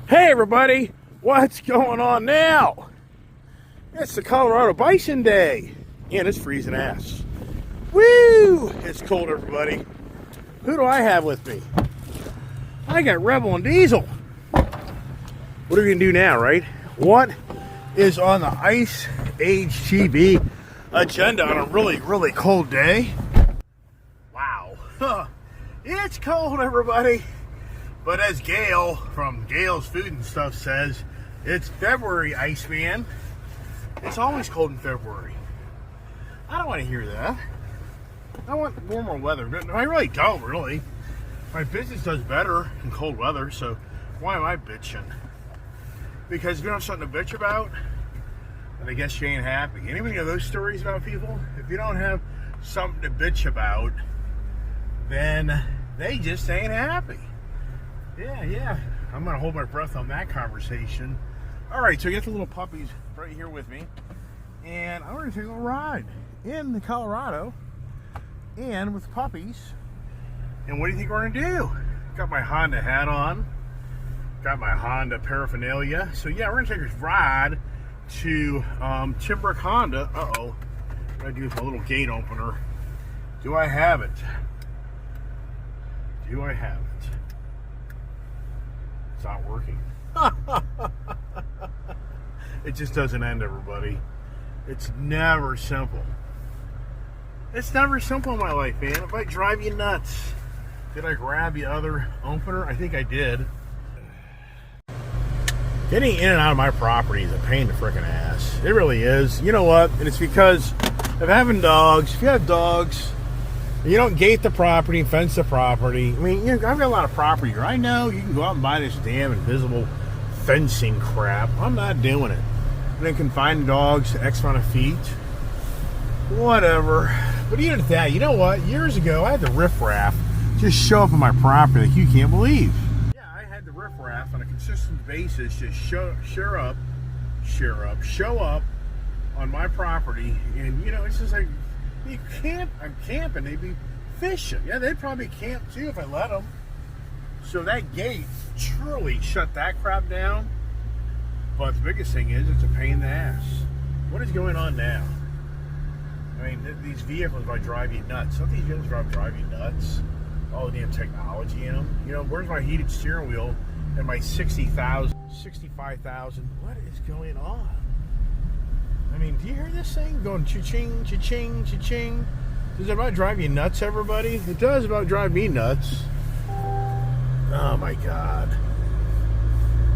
Hey everybody, what's going on now? It's the Colorado Bison Day, and it's freezing ass. Woo! It's cold, everybody. Who do I have with me? I got Rebel and Diesel. What are we gonna do now, right? What is on the Ice Age TV agenda on a really, really cold day? Wow. It's cold, everybody. But as Gail from Gail's Food and Stuff says, it's February, Iceman. It's always cold in February. I don't want to hear that. I want warmer weather. I really don't, really. My business does better in cold weather, so why am I bitching? Because if you don't have something to bitch about, then I guess you ain't happy. Anybody know those stories about people? If you don't have something to bitch about, then they just ain't happy. Yeah. I'm going to hold my breath on that conversation. All right, so I got the little puppies right here with me. And I'm going to take a little ride in the Colorado and with puppies. And what do you think we're going to do? Got my Honda hat on. Got my Honda paraphernalia. So, yeah, we're going to take a ride to Timbrook Honda. Uh-oh. What do I do with my little gate opener? Do I have it? Do I have it? It's not working. It just doesn't end, everybody. It's never simple. It's never simple in my life, man. It might drive you nuts. Did I grab the other opener? I think I did. Getting in and out of my property is a pain in the frickin' ass. It really is. You know what? And it's because of having dogs. If you have dogs, you don't gate the property, fence the property. I mean, I've got a lot of property here. I know you can go out and buy this damn invisible fencing crap. I'm not doing it. And then confine dogs to X amount of feet. Whatever. But even at that, you know what? Years ago, I had the riffraff just show up on my property like you can't believe. Yeah, I had the riffraff on a consistent basis just show up on my property. And, you know, it's just like, I'm camping, they'd be fishing. Yeah, they'd probably camp too if I let them. So that gate truly shut that crap down. But the biggest thing is, it's a pain in the ass. What is going on now? I mean, these vehicles might drive you nuts. Some of these vehicles drive you nuts. All the damn technology in them. You know, where's my heated steering wheel and my 60,000, 65,000? What is going on? I mean, do you hear this thing going cha-ching, cha-ching, cha-ching? Does it about drive you nuts, everybody? It does about drive me nuts. Oh, my God.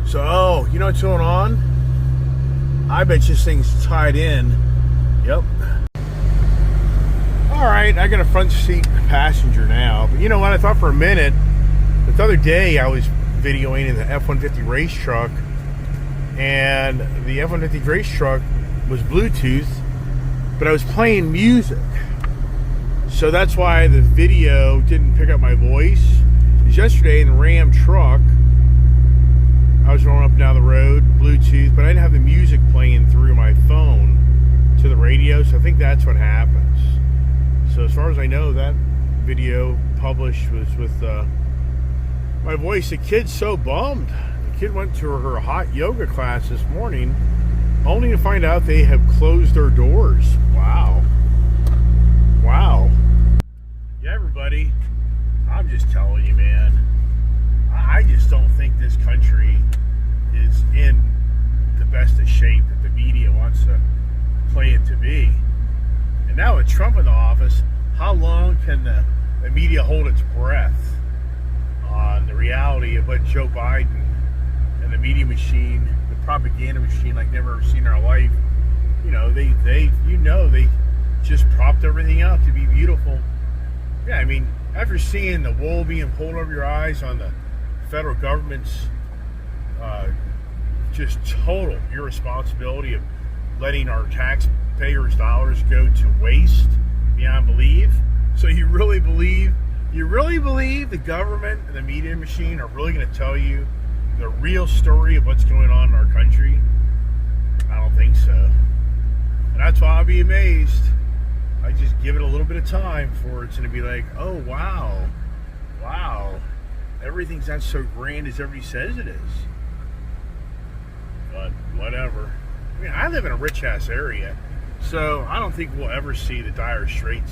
So, you know what's going on? I bet this thing's tied in. Yep. All right, I got a front seat passenger now. But you know what? I thought for a minute, the other day I was videoing in the F-150 race truck, and the F-150 race truck was Bluetooth, but I was playing music. So that's why the video didn't pick up my voice. Because yesterday in the Ram truck, I was rolling up and down the road, Bluetooth, but I didn't have the music playing through my phone to the radio, so I think that's what happens. So as far as I know, that video published was with my voice. The kid's so bummed. The kid went to her hot yoga class this morning, only to find out they have closed their doors. Wow. Yeah, everybody, I'm just telling you, man, I just don't think this country is in the best of shape that the media wants to play it to be. And now with Trump in the office, how long can the media hold its breath on the reality of what Joe Biden and the media machine, the propaganda machine like never seen in our life, you know, they just propped everything up to be beautiful. Yeah, I mean, after seeing the wool being pulled over your eyes on the federal government's just total irresponsibility of letting our taxpayers' dollars go to waste beyond belief. So you really believe the government and the media machine are really going to tell you the real story of what's going on in our country? I don't think so. And that's why I'll be amazed. I just give it a little bit of time for it's going to be like, oh, wow, everything's not so grand as everybody says it is. but whatever. I mean, I live in a rich-ass area, so I don't think we'll ever see the dire straits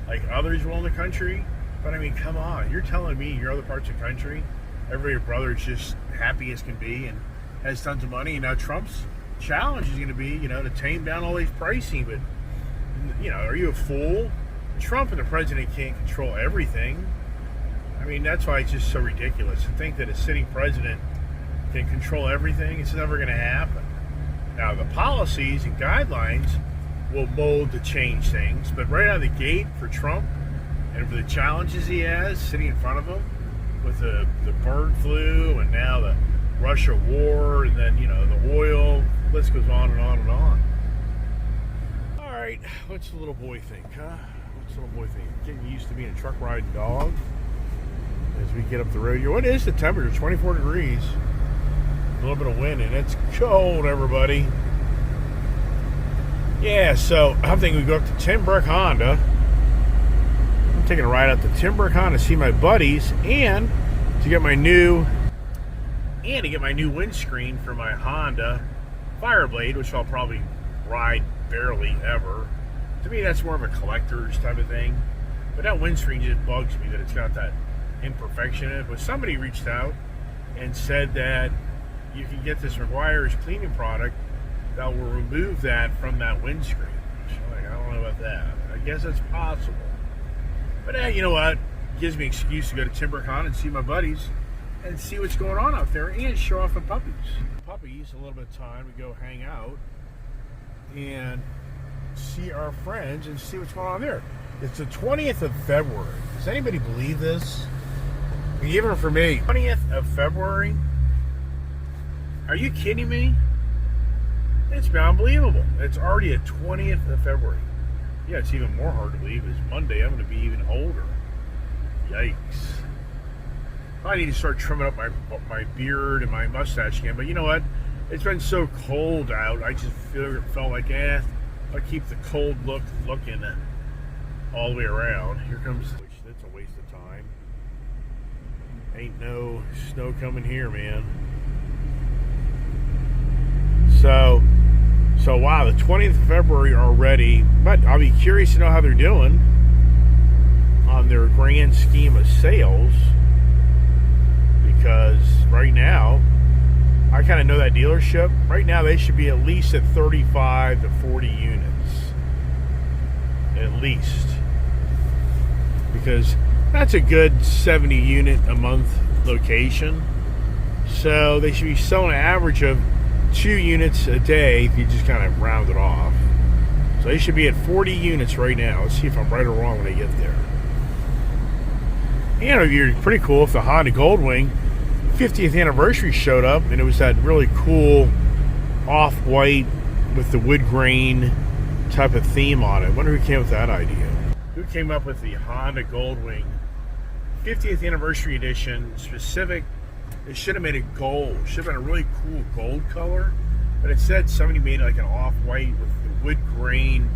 like others will in the country. But I mean, come on, you're telling me your other parts of the country, every brother is just happy as can be and has tons of money. And now Trump's challenge is going to be, to tame down all these pricing. But, are you a fool? Trump and the president can't control everything. I mean, that's why it's just so ridiculous to think that a sitting president can control everything. It's never going to happen. Now, the policies and guidelines will mold to change things, but right out of the gate for Trump and for the challenges he has sitting in front of him with the bird flu and now the Russia war and then, the oil, list goes on and on and on. All right, what's the little boy think, huh? What's the little boy think? Getting used to being a truck riding dog as we get up the road. What is the temperature? 24 degrees. A little bit of wind, and it's cold, everybody. Yeah, so I'm thinking we go up to Timbrook Honda. I'm taking a ride out to Timbrook Honda to see my buddies and to get my new windscreen for my Honda Fireblade, which I'll probably ride barely ever. To me, that's more of a collector's type of thing. But that windscreen just bugs me that it's got that imperfection in it. But somebody reached out and said that you can get this McGuire's cleaning product that will remove that from that windscreen. So, I don't know about that. I guess it's possible. But you know what? It gives me an excuse to go to Timbrook and see my buddies and see what's going on out there and show off the puppies. Puppies, a little bit of time, we go hang out and see our friends and see what's going on there. It's the 20th of February. Does anybody believe this? I mean, even for me, 20th of February? Are you kidding me? It's been unbelievable. It's already a 20th of February. Yeah, it's even more hard to believe. It's Monday. I'm going to be even older. Yikes. I need to start trimming up my beard and my mustache again. But you know what? It's been so cold out. I just felt like, I keep the cold look looking all the way around. Here comes, that's a waste of time. Ain't no snow coming here, man. So wow, the 20th of February already, but I'll be curious to know how they're doing on their grand scheme of sales, because right now, I kind of know that dealership. Right now, they should be at least at 35 to 40 units. At least. Because that's a good 70 unit a month location. So they should be selling an average of 2 units a day if you just kind of round it off. So they should be at 40 units right now. Let's see if I'm right or wrong when I get there. And it'd be pretty cool if the Honda Goldwing 50th anniversary showed up and it was that really cool off-white with the wood grain type of theme on it. I wonder who came up with that idea. Who came up with the Honda Goldwing 50th anniversary edition specific? It should have made it gold. It should have been a really cool gold color. But instead, somebody made it like an off-white with the wood grain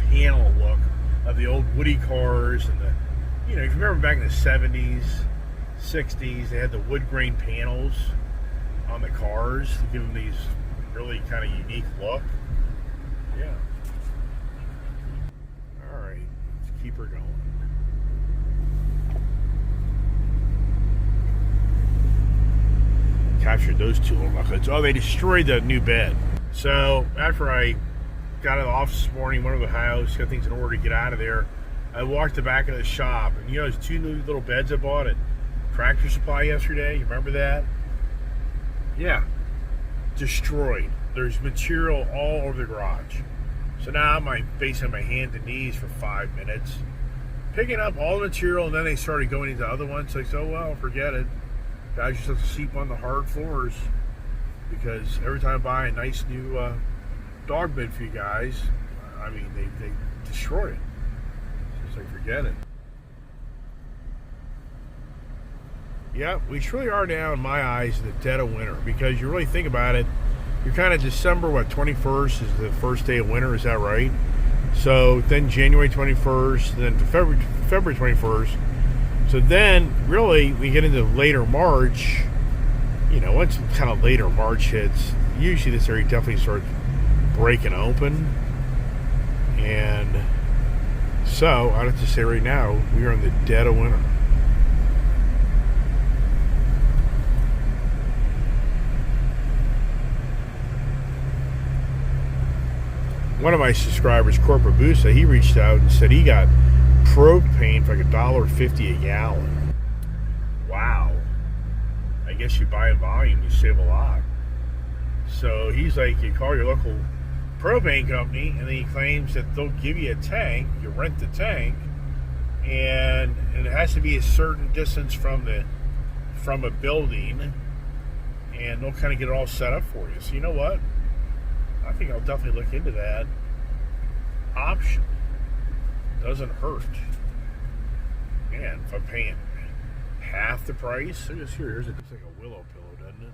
panel look of the old Woody cars. And the, if you remember back in the 70s, 60s, they had the wood grain panels on the cars to give them these really kind of unique look. Yeah. All right, let's keep her going. Captured those two little knuckleheads. Oh, they destroyed the new bed. So after I got out of the office this morning, went to the house, got things in order to get out of there, I walked the back of the shop, and there's 2 new little beds I bought at Tractor Supply yesterday. You remember that? Yeah. Destroyed. There's material all over the garage. So now I'm basically on my hands and knees for 5 minutes, picking up all the material, and then they started going into other ones. Like, oh well, forget it. Guys just have to sleep on the hard floors, because every time I buy a nice new dog bed for you guys, I mean, they destroy it. It's like, forget it. Yeah, we truly are now, in my eyes, in the dead of winter, because you really think about it, you're kind of December, 21st is the first day of winter, is that right? So then January 21st, then to February 21st. So then, really, we get into later March, you know, once kind of later March hits, usually this area definitely starts breaking open. And so, I'd have to say right now, we are in the dead of winter. One of my subscribers, Corporate Busa, he reached out and said he got propane for like $1.50 a gallon. Wow. I guess you buy in volume, you save a lot. So he's like, you call your local propane company, and then he claims that they'll give you a tank, you rent the tank, and it has to be a certain distance from a building, and they'll kind of get it all set up for you. So you know what? I think I'll definitely look into that option. Doesn't hurt. Man, if I'm paying half the price, look at this here. Here's it's like a willow pillow, doesn't it?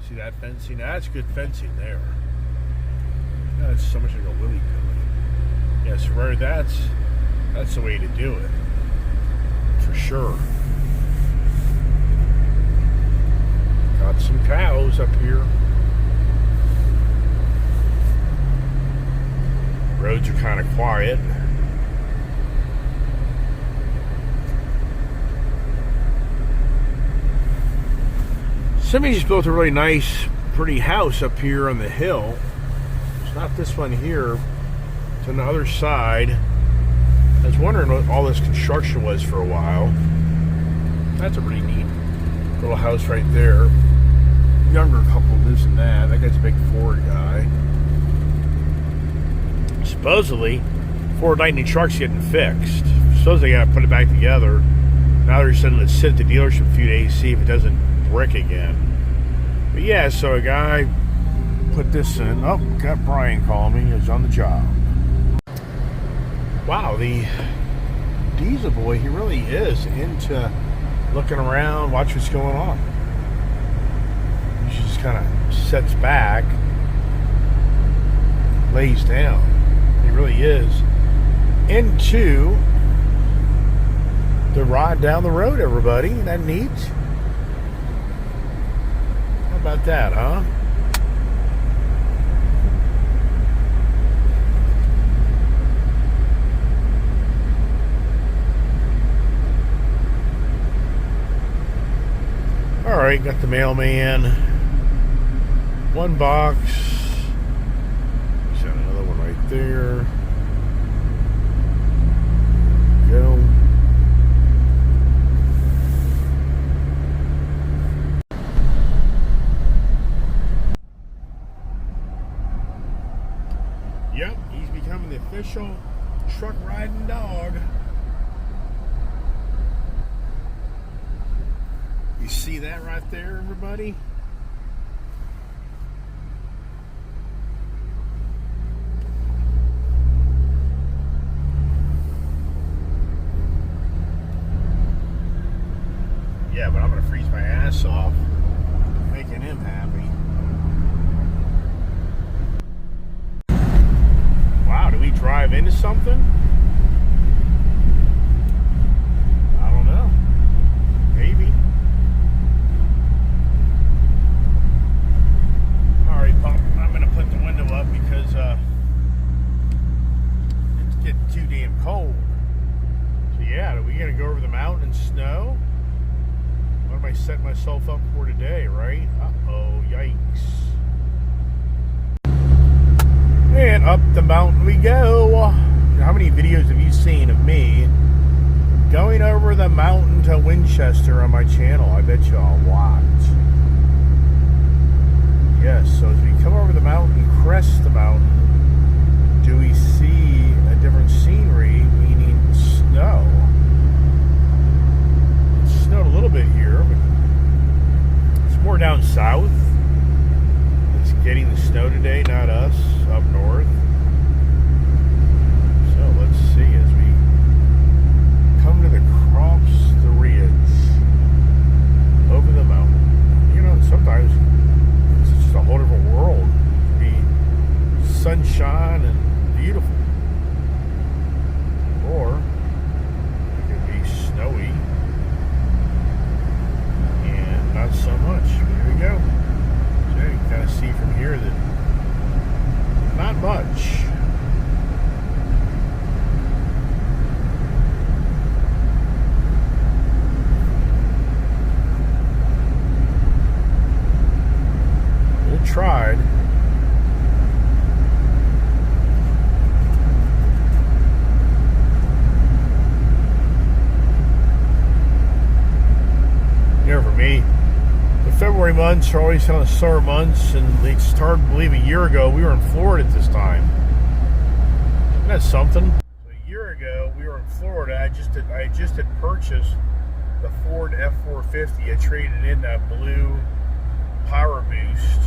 See that fencing? That's good fencing there. That's so much like a willy pillow. Yes, right. That's the way to do it, for sure. Got some cows up here. Roads are kind of quiet. Somebody just built a really nice, pretty house up here on the hill. It's not this one here. It's on the other side. I was wondering what all this construction was for a while. That's a pretty neat little house right there. Younger couple lives in that. That guy's a big Ford guy. Supposedly, Ford Lightning truck's getting fixed. Supposedly, they gotta put it back together. Now they're just letting it sit at the dealership a few days, see if it doesn't brick again. But yeah, so a guy put this in. Oh, got Brian calling me. He's on the job. Wow, the diesel boy, he really is into looking around, watch what's going on. He just kind of sets back, lays down. He really is into the ride down the road, everybody. Isn't that neat? How about that, huh? Alright, got the mailman. One box. Got another one right there. Go. Yep, he's becoming the official truck riding dog. You see that right there, everybody? Yeah, but I'm gonna freeze my ass off, making him happy. Wow, did we drive into something? I don't know. Maybe. Alright, Pop, I'm gonna put the window up because it's getting too damn cold. So yeah, are we gonna go over the mountain and snow? What am I setting myself up for today, right? Uh-oh, yikes. And up the mountain we go. How many videos have you seen of me going over the mountain to Winchester on my channel? I bet you a lot. Yes, so as we come over the mountain, crest the mountain, do we see a different scenery, meaning snow? It snowed a little bit here, but it's more down south. It's getting the snow today, not us, up north. So let's see as we come to the cross the ridge over the mountain. You know, sometimes it's just a whole different world. It could be sunshine and beautiful, or it could be snowy and tried. For me, the February months are always kind of summer months, and they started, I believe, a year ago. We were in Florida at this time. Isn't that something? So a year ago, we were in Florida. I just had purchased the Ford F450. I traded in that blue Power Boost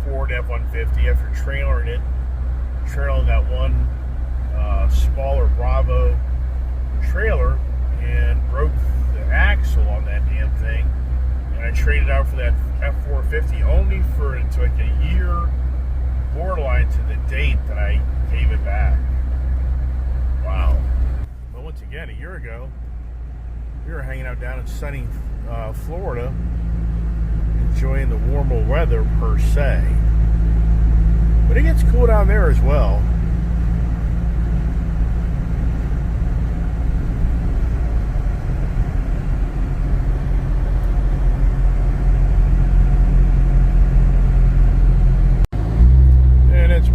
Ford F-150 after trailing that one smaller Bravo trailer, and broke the axle on that damn thing, and I traded out for that F450 only for it took a year, borderline to the date that I gave it back. Wow. But once again, a year ago, we were hanging out down in sunny Florida, enjoying the warmer weather per se. But it gets cool down there as well.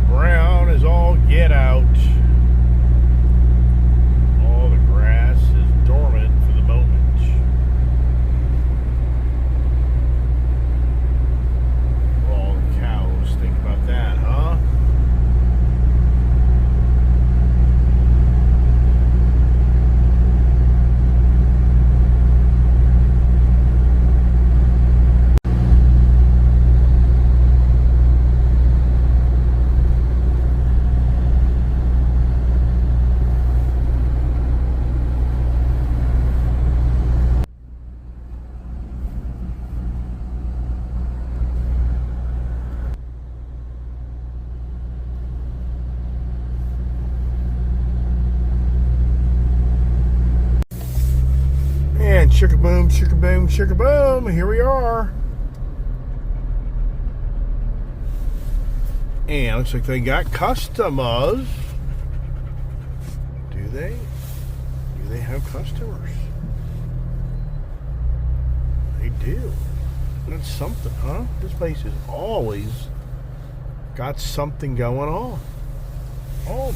Brown as all get out. All the grass is dormant for the moment. All the cows, think about that, huh? Sugar boom, sugar boom, sugar boom. Here we are. And looks like they got customers. Do they? Do they have customers? They do. That's something, huh? This place has always got something going on. Always.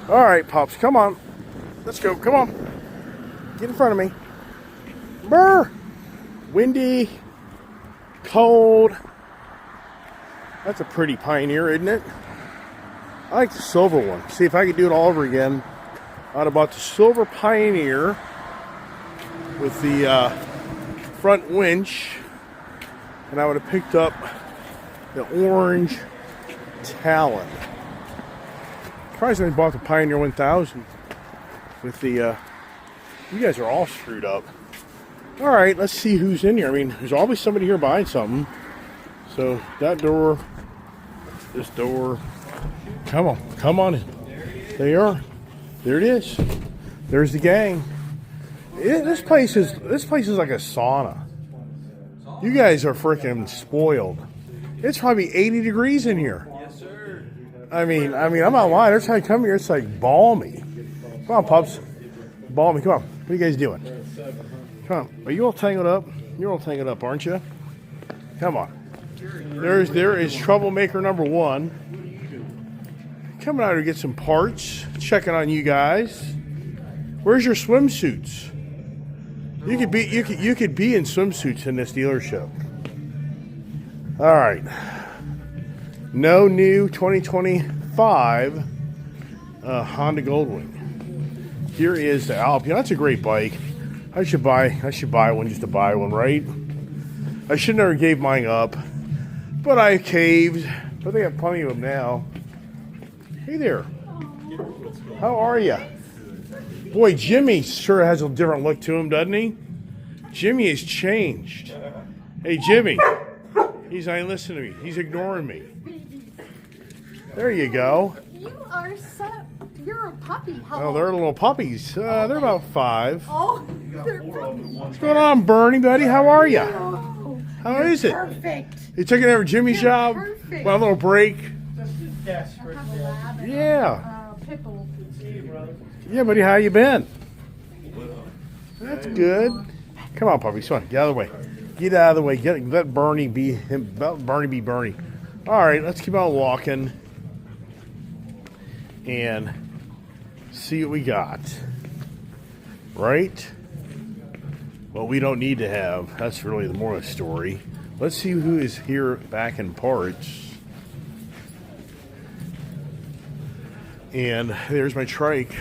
All right, Pops, come on. Let's go. Come on. Get in front of me. Brr. Windy. Cold. That's a pretty Pioneer, isn't it? I like the silver one. See, if I could do it all over again, I'd have bought the silver Pioneer with the front winch, and I would have picked up the orange Talon. Surprisingly, I bought the Pioneer 1000 with the, you guys are all screwed up. All right, let's see who's in here. I mean, there's always somebody here buying something. So that door, this door, come on in. There you are. There it is. There's the gang. This place is like a sauna. You guys are freaking spoiled. It's probably 80 degrees in here. I mean, I'm not lying. Every time I come here, it's like balmy. Come on, pups. Balmy, come on. What are you guys doing? Come on. Are you all tangled up? You're all tangled up, aren't you? Come on. There is troublemaker number one. Coming out to get some parts. Checking on you guys. Where's your swimsuits? You could be in swimsuits in this dealership. All right. No new 2025 Honda Goldwing. Here is the Alpine. That's a great bike. I should buy one just to buy one, right? I should never gave mine up, but I caved. But they have plenty of them now. Hey there. How are you? Boy, Jimmy sure has a different look to him, doesn't he? Jimmy has changed. Hey, Jimmy. He's not listening to me. He's ignoring me. There you go. You're a puppy. Oh, they're little puppies. They're about 5. Oh, they're puppies. What's going on, Bernie, buddy? How are you? Oh, How is it? perfect. You taking over Jimmy's job? Perfect. Want a little break? I have a lab and Yeah. pickle. Yeah, buddy, how you been? That's good. Come on, puppy. Come on, get out of the way. Get out of the way. Let Bernie be him. Let Bernie be Bernie. All right, let's keep on walking and see what we got. Right? What we don't need to have. That's really the moral of the story. Let's see who is here back in parts. And there's my trike.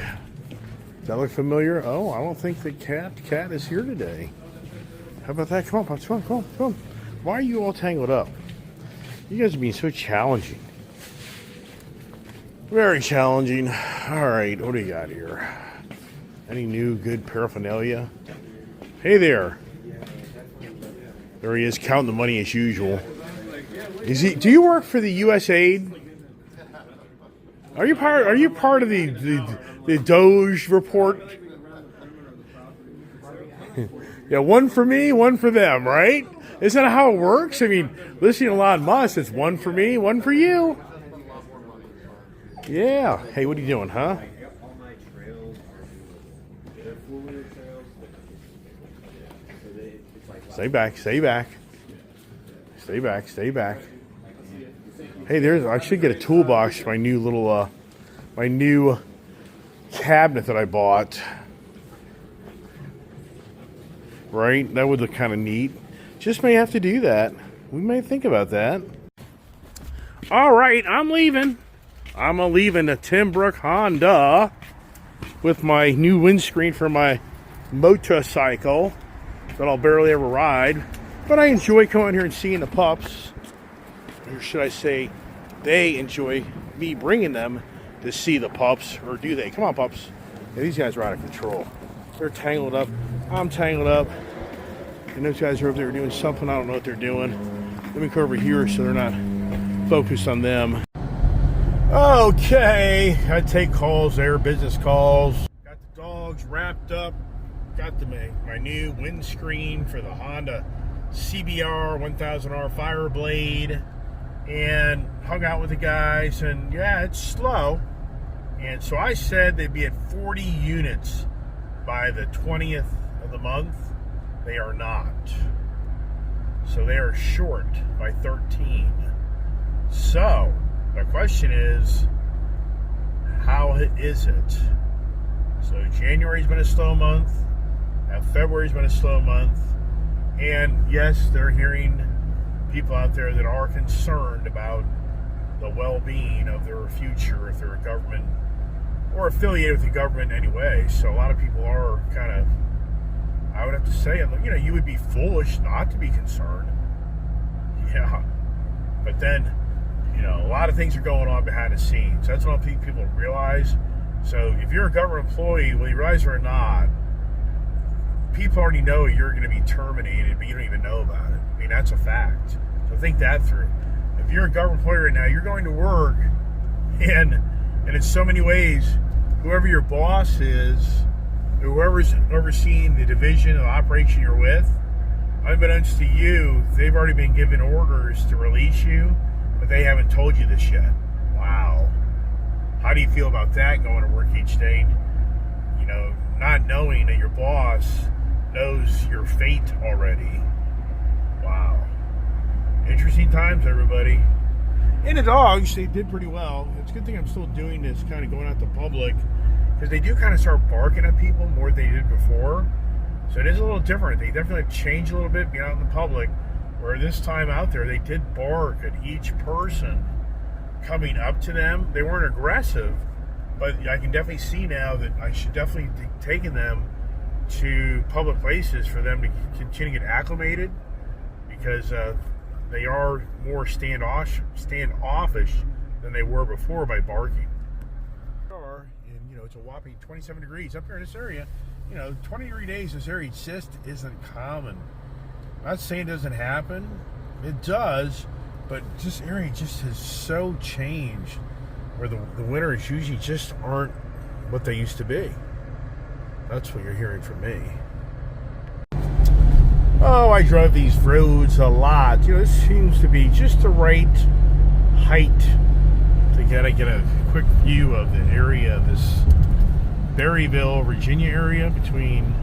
Does that look familiar? Oh, I don't think the cat is here today. How about that? Come on, Pops. Come on. Why are you all tangled up? You guys are being so challenging. Very challenging. All right, what do you got here? Any new good paraphernalia? Hey there. There he is, counting the money as usual. Do you work for the USAID? Are you part of the Doge report? Yeah, one for me, one for them, right? Isn't that how it works? I mean, listening to Elon Musk, it's one for me, one for you. Yeah. Hey, what are you doing, huh? Stay back. Hey, I should get a toolbox for my new little, my new cabinet that I bought. Right? That would look kind of neat. Just may have to do that. We may think about that. All right, I'm leaving. I'm leaving the Timbrook Honda with my new windscreen for my motorcycle that I'll barely ever ride. But I enjoy coming here and seeing the pups. Or should I say, they enjoy me bringing them to see the pups. Or do they? Come on, pups. Yeah, these guys are out of control. They're tangled up. I'm tangled up. And those guys are over there doing something. I don't know what they're doing. Let me go over here so they're not focused on them. Okay. I take calls there, business calls. Got the dogs wrapped up. Got my new windscreen for the Honda CBR 1000R Fireblade. And hung out with the guys. And yeah, it's slow. And so I said they'd be at 40 units by the 20th of the month. They are not. So they are short by 13. So the question is, how is it? So January's been a slow month. February's been a slow month. And yes, they're hearing people out there that are concerned about the well-being of their future if they're a government or affiliated with the government anyway. So a lot of people are kind of, I would have to say, you would be foolish not to be concerned. Yeah. But then, a lot of things are going on behind the scenes. That's what I think people realize. So if you're a government employee, whether you realize it or not, people already know you're going to be terminated, but you don't even know about it. I mean, that's a fact. So think that through. If you're a government employee right now, you're going to work, and in so many ways, whoever your boss is, whoever's overseeing the division of operation you're with, unbeknownst to you, they've already been given orders to release you, but they haven't told you this yet. Wow. How do you feel about that, going to work each day, not knowing that your boss knows your fate already? Wow. Interesting times, everybody. And the dogs, they did pretty well. It's a good thing I'm still doing this, kind of going out to public, because they do kind of start barking at people more than they did before. So it is a little different. They definitely have changed a little bit being out in the public, where this time out there, they did bark at each person coming up to them. They weren't aggressive, but I can definitely see now that I should definitely be taking them to public places for them to continue to get acclimated, because they are more standoffish than they were before by barking. And it's a whopping 27 degrees up here in this area. 20-degree days in this area just isn't common. I'm not saying it doesn't happen. It does, but this area just has so changed, where the winters usually just aren't what they used to be. That's what you're hearing from me. Oh, I drove these roads a lot. This seems to be just the right height to get a quick view of the area, this Berryville, Virginia area between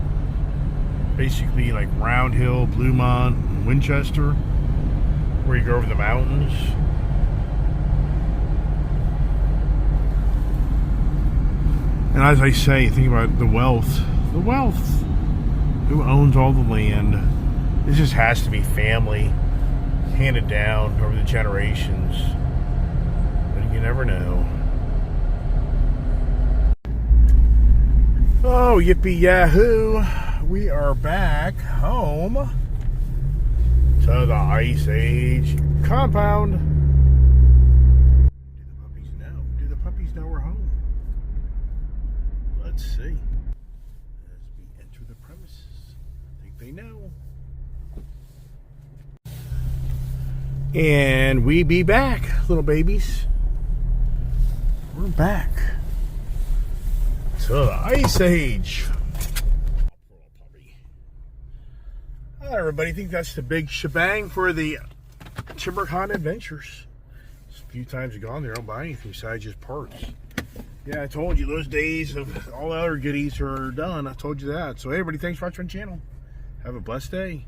basically like Round Hill, Bluemont, and Winchester, where you go over the mountains. And as I say, think about the wealth. The wealth. Who owns all the land? This just has to be family, handed down over the generations. But you never know. Oh, yippee yahoo! We are back home to the Ice Age compound. Do the puppies know? Do the puppies know we're home? Let's see. As we enter the premises, I think they know. And we be back, little babies. We're back to the Ice Age. Hi, everybody. I think that's the big shebang for the Timbrook Adventures. Just a few times you've gone there, don't buy anything besides just parts. Yeah, I told you those days of all the other goodies are done. I told you that. So, hey, everybody, thanks for watching my channel. Have a blessed day.